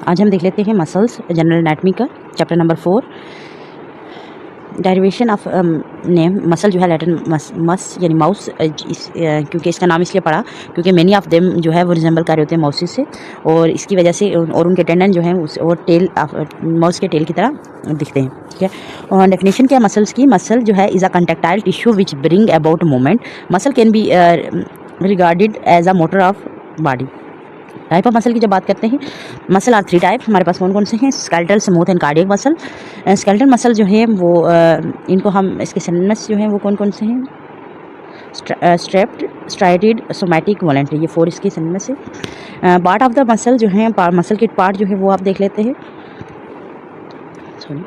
आज हम देख लेते हैं मसल्स जनरल एनाटमी का chapter number 4 derivation of name. Muscle जो है लैटिन मस यानी माउस, क्योंकि इसका नाम इसलिए पड़ा क्योंकि मैनी ऑफ देम जो है वो रिजेंबल कर रहे होते हैं माउसेस से, और इसकी वजह से और उनके टेंडन जो हैं उस और टेल माउस के टेल की तरह दिखते हैं। ठीक है, और डेफिनेशन क्या है मसल्स की? मसल जो है is a contractile tissue which bring about movement. Muscle can be regarded as a motor of body. Type of muscle की जब बात करते हैं, मसल आर 3 टाइप हमारे पास कौन कौन से हैं? Skeletal, smooth and cardiac muscle. Skeletal muscle जो है वो इनको हम इसके सिनोनिम्स जो हैं वो कौन कौन से हैं? स्ट्रेप्ड, स्ट्राइडेड, सोमैटिक, वॉलेंट्री, ये 4 इसके सिनोनिम्स है। पार्ट ऑफ द मसल जो है, मसल के पार्ट जो है वो आप देख लेते हैं। सॉरी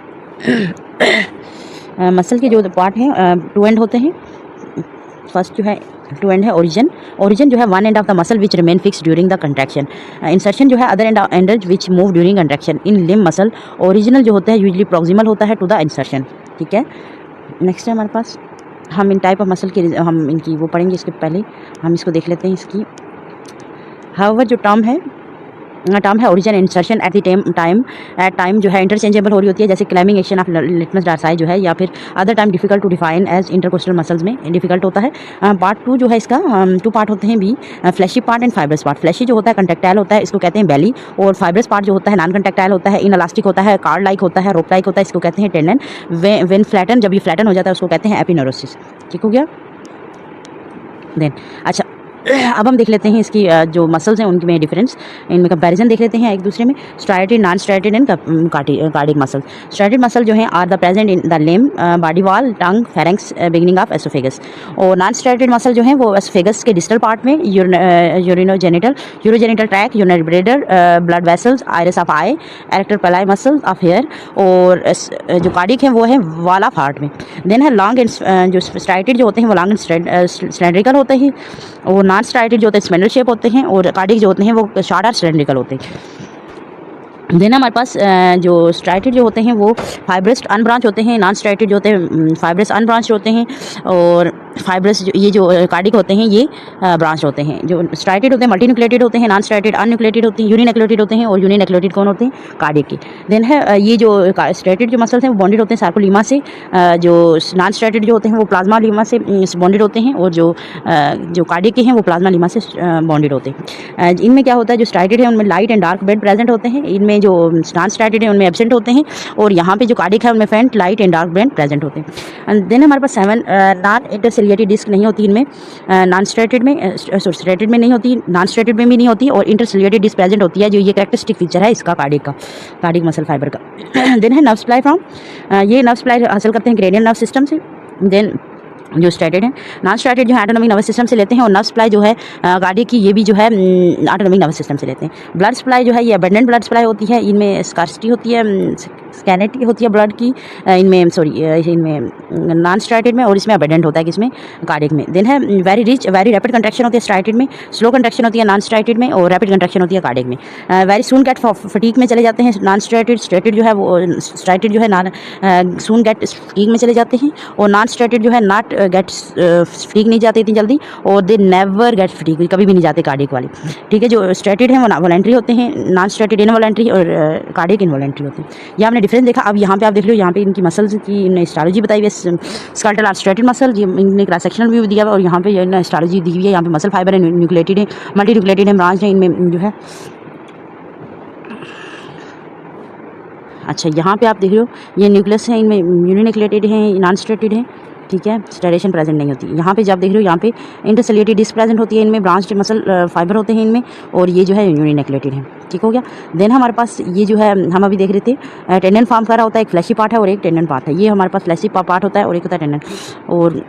मसल के जो पार्ट हैं 2 एंड होते हैं। फर्स्ट जो है 2 एंड है ओरिजिन। ओरिजिन जो है 1 end of the muscle which remain fix during the contraction. Insertion जो है other and which move during contraction. In limb muscle original जो होता है यूजली प्रॉक्सिमल होता है टू द इंसर्शन। ठीक है, नेक्स्ट है हमारे पास, हम इन टाइप ऑफ मसल की हम इनकी वो पढ़ेंगे। इसके पहले हम इसको देख लेते हैं इसकी। हाउएवर जो टर्म है origin insertion at the time जो है इंटरचेंजेबल हो रही होती है, जैसे climbing action of latissimus dorsi जो है, या फिर other time difficult to define as intercostal muscles में डिफिकल्ट होता है। पार्ट 2 जो है इसका 2 पार्ट होते हैं भी, fleshy part and fibrous part. Fleshy जो होता है कंट्रैक्टाइल होता है, इसको कहते हैं बेली, और फाइब्रस पार्ट जो होता है नॉन कंट्रैक्टाइल होता है, इनइलास्टिक होता है, कार्ड लाइक होता है, रोप लाइक होता है, इसको कहते हैं टेंडन। व्हेन फ्लैटन, जब ये फ्लैटन हो जाता है उसको कहते हैं एपिनेरोसिस। ठीक हो गया। देन अच्छा, अब हम देख लेते हैं इसकी जो मसल्स हैं उनमें डिफरेंस, इनमें कंपैरिजन देख लेते हैं एक दूसरे में। Striated, non striated and cardiac muscle. Striated muscle जो है are the present in the limb, body wall, tongue, pharynx, beginning of oesophagus. और नॉन स्ट्राइटेड मसल जो है वो एसोफेगस के डिस्टल पार्ट में, urogenital tract, urinary bladder, blood vessels, iris of eye, arrector pili muscle of hair, और जो cardiac है वो है वॉल ऑफ हार्ट में। देन है लॉन्ग एंड जो स्ट्राइटेड जो होते हैं वो लॉन्ग एंड सिलेंड्रिकल होते हैं, और नॉन स्ट्राइटेड जो होते हैं स्पेंडल शेप होते हैं, और कार्डियक जो होते हैं वो शॉर्ट और सिलेंड्रिकल होते हैं। देन हमारे पास जो स्ट्राइटेड जो होते हैं वो फाइब्रस अनब्रांच होते हैं, नॉन स्ट्राइटेड जो होते हैं फाइब्रस अनब्रांच होते हैं, और फाइब्रस ये जो कार्डिक होते हैं ये ब्रांच होते हैं। जो स्ट्राइटेड होते हैं मल्टी न्यूक्लिएटेड होते हैं, नॉन स्ट्राइटेड अनन्यूक्लिएटेड होते हैं, यूनिन्यूक्लिएटेड होते हैं, और यूनिन्यूक्लिएटेड कौन होते हैं? कार्डिक के। देन है ये जो स्ट्राइटेड जो मसल्स हैं वो बॉन्डेड होते हैं सार्कोलीमा से, जो नॉन स्ट्राइटेड जो होते हैं वो प्लाज्मा लीमा से बॉन्डेड होते हैं, और जो कार्डिक के हैं वो प्लाज्मा लीमा से बॉन्डेड होते हैं। इनमें क्या होता है, जो स्ट्राइटेड है उनमें light and dark band present होते हैं, इनमें जो नॉन स्ट्राइटेड है उनमें एब्सेंट होते हैं, और यहाँ पे जो कार्डिक है उनमें फेंट, light and dark band present होते हैं। देन हमारे पास 7 नॉन इंटरसिलिएटेड डिस्क नहीं होती इनमें, नॉन स्ट्रेटेड में स्ट्रेटेड में नहीं होती, नॉन स्ट्रेटेड में भी नहीं होती, और इंटरसिलिएटेड डिस्क प्रेजेंट होती है, जो ये कैरेक्टरिस्टिक फीचर है इसका कार्डिक मसल फाइबर का। देन है नर्व सप्लाई फ्रॉम, ये नर्व सप्लाई हासिल करते हैं क्रेनियल नर्व सिस्टम से। देन जो स्ट्रेटेड है, नॉन स्ट्रेटेड जो है ऑटोनॉमिक नर्वस सिस्टम से लेते हैं, और नर्व सप्लाई जो है कार्डियक की ये भी जो है ऑटोनॉमिक नर्वस सिस्टम से लेते हैं। ब्लड सप्लाई जो है ये अबंडेंट ब्लड सप्लाई होती है, इनमें स्कार्सिटी होती है, स्कैनिटी होती है ब्लड की, इनमें नॉन स्ट्राइटेड में, और इसमें अबंडेंट होता है किसमें? कार्डियक में। देन है वेरी रैपिड कंट्रैक्शन होती है स्ट्राइटेड में, स्लो कंट्रैक्शन होती है नॉन स्ट्राइटेड में, और रैपिड कंट्रैक्शन होती है कार्डियक में। वेरी सून गेट फटीग में चले जाते हैं नॉन स्ट्राइटेड, स्ट्रेटेड जो है वो स्ट्राइटेड जो है सून गेट फटीग में चले जाते हैं, और नॉन स्ट्राइटेड जो है नॉट गेट फटीग नहीं जाते इतनी जल्दी, और दे नेवर गेट फटीग, कभी भी नहीं जाते कार्डियक वाले। ठीक है, जो स्ट्रेटेड हैं वो वॉलेंट्री होते हैं, नॉन स्ट्रेटेड इनवॉलेंट्री, और कार्डियक इनवॉलेंट्री होते हैं। ये आपने डिफरेंस देखा। अब यहाँ पे आप देख लो, यहाँ पे इनकी मसल्स की इन्हें हिस्टोलॉजी बताई हुई है, स्केलेटल और स्ट्रेटेड मसल, ये इनने क्रॉस सेक्शनल व्यू दिया है, और यहाँ पे हिस्टोलॉजी दी हुई है। यहाँ पे मसल फाइबर है, न्यूक्लिएटेड है, मल्टी न्यूक्लिएटेड है, ब्रांच है इनमें जो है। अच्छा, यहाँ पे आप देख लो ये न्यूक्लियस है, इनमें यूनिन्यूक्लिएटेड है, नॉन स्ट्रेटेड है। ठीक है, स्टेरेशन प्रेजेंट नहीं होती। यहाँ पे जब देख रहे हो यहाँ पे इंटरसिलिएटेड डिस्क प्रेजेंट होती है, इनमें ब्रांच मसल फाइबर होते हैं इनमें, और ये जो है यूनिन्यूक्लिएटेड है। ठीक हो गया। देन हमारे पास ये जो है हम अभी देख रहे थे टेंडन फॉर्म कर रहा होता है, एक फ्लैशी पार्ट है और एक टेंडन पार्ट है। ये हमारे पास फ्लैशी पार्ट होता है और एक होता है टेंडन, और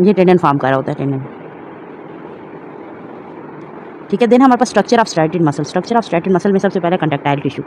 ये टेंडन फॉर्म कर रहा होता है टेंडन। ठीक है, देन हमारे पास structure of striated muscle. Structure of striated muscle में सबसे पहले कंट्रैक्टाइल टिश्यू।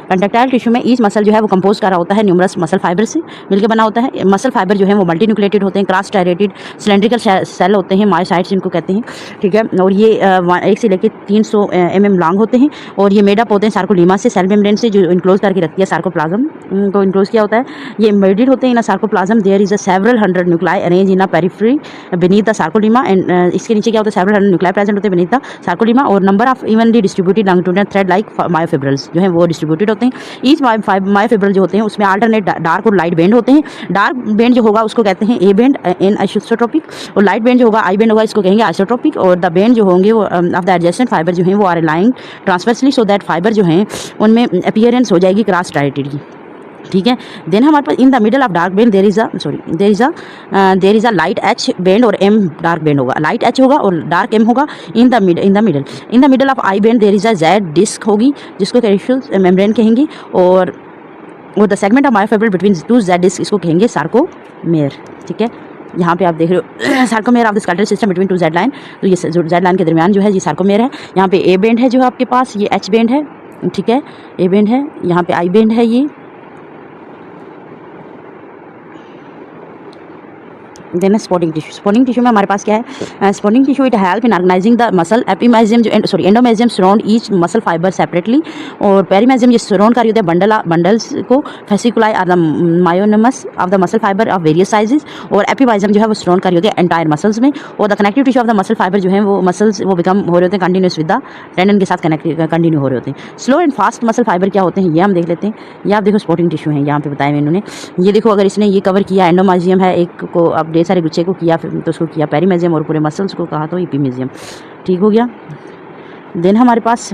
कंट्रैक्टाइल टिश्यू में ईच मसल जो है वो कंपोज करा होता है न्यूमरस मसल फाइबर से मिलकर बना होता है। मसल फाइबर जो है वो मल्टी न्यूक्लिएटेड होते हैं, क्रॉस स्टायरेटेड सिलेंड्रिकल सेल होते हैं, मायोसाइट्स इनको कहते हैं। ठीक है, और ये 1 से लेकर 300 mm लॉन्ग होते हैं, और ये मेडअप होते हैं सार्कोलीमा से, सेल मेम्ब्रेन से, जो इनक्लोज करके रखती है सार्कोप्लाज्म को इनक्लोज किया होता है। ये एम्बेडेड होते हैं in sarcoplasm. There is a several 100 nuclei arrange in a periphery beneath the sarcolemma, and इसके नीचे क्या होता है, सेवरल 100 न्यूक्लाई प्रेजेंट होते हैं बीनीथ द सार्कोलीमा। पॉलीमा और number of evenly distributed longitudinal thread like myofibrils जो है वो डिस्ट्रीब्यूटेड होते हैं। ईच मायोफिब्रल जो होते हैं उसमें अल्टरनेट डार्क और लाइट बेंड होते हैं। डार्क बेंड जो होगा उसको कहते हैं ए बेंड इन आइसोट्रोपिक, और लाइट बेंड जो होगा आई बेंड होगा इसको कहेंगे आइसोट्रोपिक। और द बेंड जो होंगे वो ऑफ द एडजेसेंट फाइबर जो हैं वो are aligned transversely so that fibre जो हैं उनमें अपीयरेंस हो जाएगी क्रॉस स्ट्राइटेड की, ठीक है। देन हमारे पास in the middle of dark band there is a light H band और एम डार्क बेंड होगा। लाइट एच होगा और डार्क एम होगा in the middle of I band there is a Z disc होगी जिसको calcium membrane कहेंगे। और the segment of myofibril between two Z disc इसको कहेंगे सार्कोमेर, ठीक है। यहाँ पे आप देख रहे हो sarcomere of the skeletal system between two Z line, तो ये जेड लाइन के दरमियान जो है ये सार्कोमेर है। यहाँ पे ए बेंड है जो आपके पास, ये एच बेंड है, ठीक है, ए बेंड है। यहाँ पे आई बेंड है ये। देन स्पॉटिंग टिश्यू में हमारे पास क्या है, supporting tissue it help in organising the muscle. Epimysium जो endomysium surround each muscle fibre separately, और पेरीमेजियम ये सराउंड कर रही होते हैं बंडल्स को। Fasciculi are the myonemes of the muscle fibre of various sizes, और एपिमेजियम जो है वो सराउंड कर रही होती है एंटायर मसल्स में। और the connective tissue of the muscle fibre जो है वो मसल्स वो बिकम हो रहे होते हैं कंटिन्यूस विद द टेंडन के साथ कंटिन्यू हो रहे होते हैं। Slow and fast muscle fibre क्या होते हैं ये हम देख लेते हैं। ये आप देखो स्पॉटिंग टिश्यू है, यहाँ पे बताया मैंने इन्होंने। ये देखो अगर इसने ये कवर किया एंडोमेजियम है एक को, अब ढेर सारे गुच्छे को किया, फिर तो उसको किया पेरीमेजियम, और पूरे मसल्स को कहा तो एपिमेजियम, ठीक हो गया। देन हमारे पास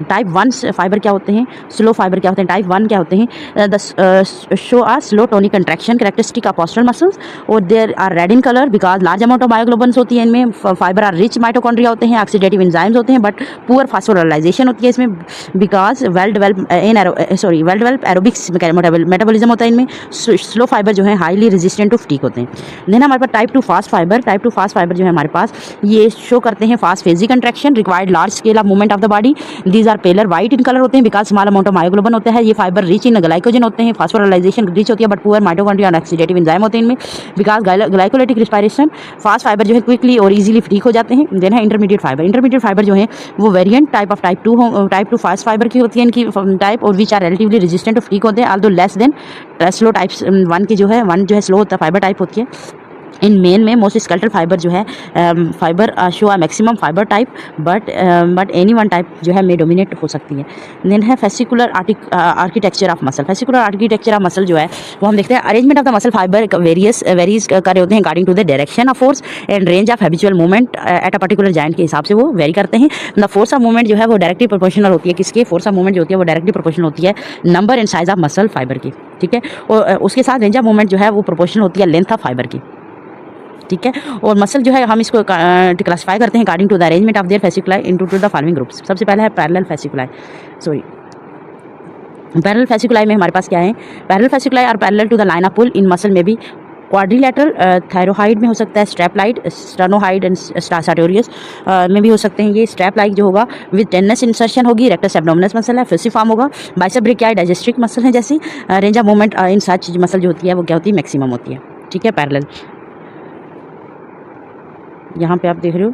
टाइप 1 फाइबर क्या होते हैं, स्लो फाइबर क्या होते हैं। टाइप 1 क्या होते हैं, the show are slow tonic contraction characteristic of postural muscles, और there are red in colour because large amount of myoglobins होती है इनमें। फाइबर आर रिच माइटोकॉन्ड्रिया होते हैं, ऑक्सीडेटिव एंजाइम्स होते हैं, बट पुअर फास्फोराइलेशन होती है इसमें because well develop aerobics metabolism होता है इनमें। स्लो फाइबर जो है हाईली रेजिस्टेंट टू फटीग होते हैं। देन हमारे पास टाइप 2 फास्ट फाइबर जो है हमारे पास ये शो करते हैं fast phasic contraction required large scale of movement of the body. These are paler white in colour होते हैं because small amount of myoglobin होता है। ये फाइबर रिच इन ग्लाइकोजन होते हैं, फास्फोराइलेशन रिच होती है, बट पुअर माइटोकॉन्ड्रिया और ऑक्सीडेटिव एंजाइम होते हैं इनमें because glycolytic respiration. Fast fibre जो है क्विकली और इजीली फटीग हो जाते हैं। देन है इंटरमीडिएट फाइबर जो है वो variant type of type 2 fast fibre की होती है इनकी टाइप, और which are relatively resistant to fatigue होते हैं although less than slow types 1 की जो है स्लो होता है फाइबर टाइप होती है। इन मेन में मोस्ट स्केलेटल फाइबर जो है fibre show a maximum fibre type, but any one type जो है में डोमिनेट हो सकती है। देन है fascicular architecture of muscle. Fascicular architecture of muscle जो है वो हम देखते हैं arrangement of the muscle fibre varies कर रहे होते हैं according to the direction of force and range of habitual movement at a particular joint के हिसाब से वो वेरी करते हैं। द फोर्स ऑफ मूवमेंट जो है वो डायरेक्टली प्रोपोर्शनल होती है किसके, फोर्स ऑफ मूवमेंट जो होती है वो डायरेक्टली प्रोपोर्शनल होती है number and size of muscle fibre की, ठीक है। और उसके साथ रेंज ऑफ मूवमेंट जो है वो प्रोपोर्शनल होती है लेंथ ऑफ फाइबर की, ठीक है। और मसल जो है हम इसको क्लासिफाई करते हैं according to the arrangement of their fasciculi into the following groups. सबसे पहला है पैरेलल फेसिकुलाई में हमारे पास क्या है, पैरेलल फेसिकुलाई और parallel to the line of pull in muscle में भी क्वाड्रिलेटरल थायरोहाइड में हो सकता है, स्ट्रैपलाइड स्टेनोहाइड एंड सार्टोरियस में भी हो सकते हैं। ये स्ट्रैपलाइड जो होगा विद टेनस इंसर्शन होगी, रेक्टस एब्डोमिनस मसल है, फिसिफॉर्म होगा, बाइसेप ब्रेकियाई डाइजेस्ट्रिक मसल है जैसी। Range of movement in such muscle जो होती है वो क्या होती है, मैक्सिमम होती है, ठीक है। पैरेलल यहाँ पे आप देख रहे हो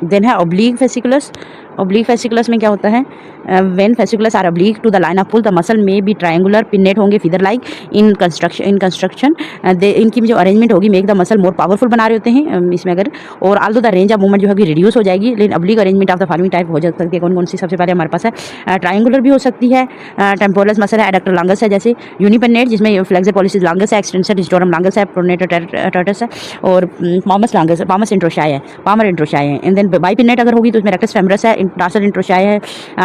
देन है ऑब्लीक फेसिकुलस में क्या होता है, when fasciculus are oblique to the line of pull the muscle में भी ट्रायंगुलर पिन्नेट होंगे फिदर लाइक इन कंस्ट्रक्शन इनकी जो अरेंजमेंट होगी make the muscle more powerful बना रहे होते हैं इसमें अगर, और although the range of movement जो है रिड्यूस हो जाएगी। लेकिन oblique arrangement of the following type हो सकती है, कौन कौन सी, सबसे पहले हमारे पास है ट्रायंगुलर भी हो सकती है, टेम्पोरस मसल है, एडक्टर लॉन्गस है जैसे, यूनिपिन्नेट जिसमें फ्लेक्सर पॉलिसिस लॉन्गस है, एक्सटेंसर डिस्टोरम लॉन्गस है, प्रोनेटर टर्टस है, और पामस इंट्रोशाई है, पामर इंट्रोशाई है। एंड देन बाइपिन्नेट अगर होगी तो उसमें रेक्टस फेमरस है, टार्सल इंट्रोशाई है,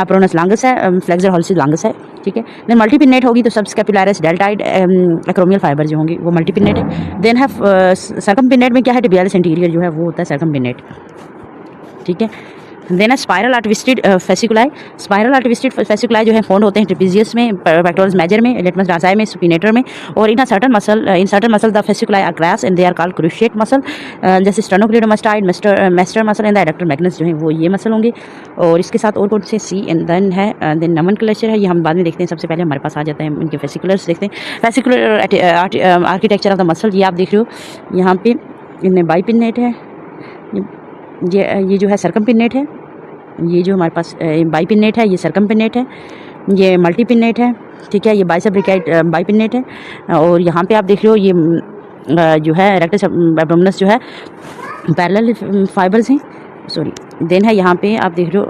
प्रोनस लॉन्गस है, फ्लेक्सर हॉलिसिस लॉन्गस है, ठीक है। देन मल्टीपिन्नेट होगी तो सबस्कैपुलरिस डेल्टाइड एक्रोमियल फाइबर जो होंगी वो मल्टीपिन्नेट है। देन है सर्कमपिन्नेट में क्या है, टिबियालिस इंटीरियर जो है वो होता है सर्कमपिन्नेट, ठीक है। देन है स्पाइरल आर ट्विस्टेड फेसिकुलाई जो है फाउंड होते हैं ट्रेपेजियस में, पेक्टोरल्स मेजर में, लिटमस डॉर्साई में, सुपिनेटर में, और in certain muscle the fasciculi are crossed and they are called cruciate muscle जैसे sternocleidomastoid, masseter muscle and the adductor magnus जो है वो ये मसल होंगे। और इसके साथ और कौन से सी एंड देन है देन नोमेनक्लेचर है, ये हम बाद में देखते हैं। सबसे पहले हमारे पास आ जाता है इनके फेसिकुलर्स देखते हैं। Fascicular architecture of the muscle ये आप देख रहे हो यहाँ पे, इनमें बाइपिन्नेट है, ये जो है सर्कमपिन्नेट है, ये जो हमारे पास बाइपिन्नेट है, ये सर्कमपिन्नेट है, ये मल्टीपिन्नेट है, ठीक है। ये बाइसेप ब्रेकियाई बाइपिन्नेट है, और यहाँ पे आप देख रहे हो ये जो है रेक्टस एब्डोमिनस जो है पैरेलल फाइबर्स हैं, सॉरी। देन है यहाँ पे आप देख रहे हो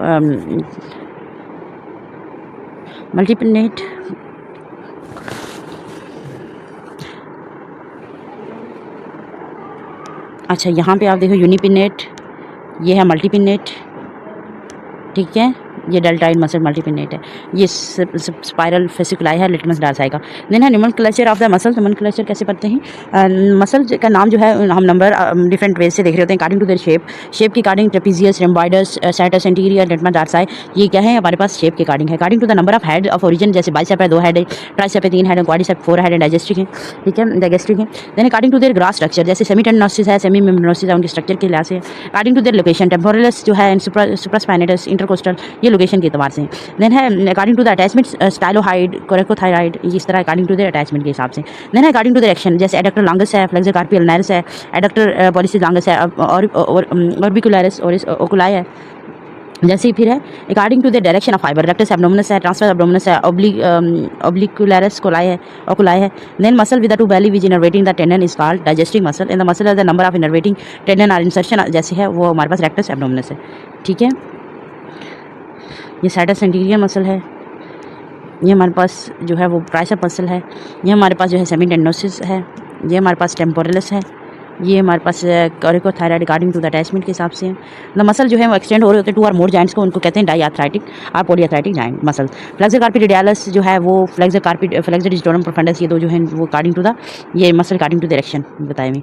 मल्टीपिनेट, अच्छा यहाँ पे आप देखो यूनिपिनेट, ये है मल्टीपिनेट, ठीक है। ये डेल्टाइड मसल मल्टीपिनेट है, ये स्पाइरल फेसिकुलाई है लिटमस डार्साई का। देन है nomenclature of the muscle. Nomenclature कैसे पढ़ते हैं? मसल का नाम जो है हम नंबर डिफरेंट वेज से देख रहे होते हैं अकॉर्डिंग टू देयर शेप के according trapezius, rhomboids, serratus anterior, latissimus dorsi, ये क्या है हमारे पास शेप के अकॉर्डिंग है। According to the number of head of origin, जैसे बाइसेप है 2 हेड है, ट्राइसेप है 3 हेड है, क्वाड्रिसेप 4 हेड है, डाइजेस्टिक है, ठीक है, डाइजेस्टिक है। Then according to their gross structure, जैसे सेमी टेंडनोसिस है, सेमी मेम्ब्रेनोसिस है, उनके स्ट्रक्चर के लिहाज से। According to their location, temporalis जो है, सुप्रास्पाइनेटस, इंटरकोस्टल, ये लोकेशन के एतबार से। देन है according to the attachment, stylohyoid, cricothyroid, इस तरह अकॉर्डिंग टू देयर अटैचमेंट के हिसाब से। देन है अकॉर्डिंग टू देयर एक्शन, जैसे एडक्टर लॉन्गस है, फ्लेक्सर कार्पी अल्नारिस है, एडक्टर पॉलिसिस लॉन्गस है, और ऑर्बिकुलरिस और ओकुलाई है। जैसे ही फिर है according to the direction of fiber, rectus abdominis है, ट्रांसवर्स एब्डोमिनस है, ऑब्लिकुलरिस कोलाई है, ओकुलाई है। Then muscle with the two belly which innervating the tendon is called digastric muscle, and the muscle has the number of innervating tendon और insertion, जैसे है वो हमारे पास रेक्टस एब्डोमिनस है, ठीक है। ये साइटस एंटीरियर मसल है, ये हमारे पास जो है वो ट्राइसेप मसल है, ये हमारे पास जो है सेमी टेंडनोसिस है, ये हमारे पास टेम्पोरलिस है, ये हमारे पास कोरिकोथायराइड अकॉर्डिंग टू द अटैचमेंट के हिसाब से। द मसल जो है वो एक्सटेंड हो रहे होते हैं 2 और मोर जॉइंट्स को, उनको कहते हैं डाईआर्थराइटिक और पॉलीआर्थराइटिक जॉइंट मसल। फ्लेक्सर कार्पी रेडियलिस जो है वो फ्लेक्सर डिजिटोरम प्रोफंडस, ये दो जो है वो अकॉर्डिंग टू द ये मसल अकॉर्डिंग टू डायरेक्शन बताए हुए।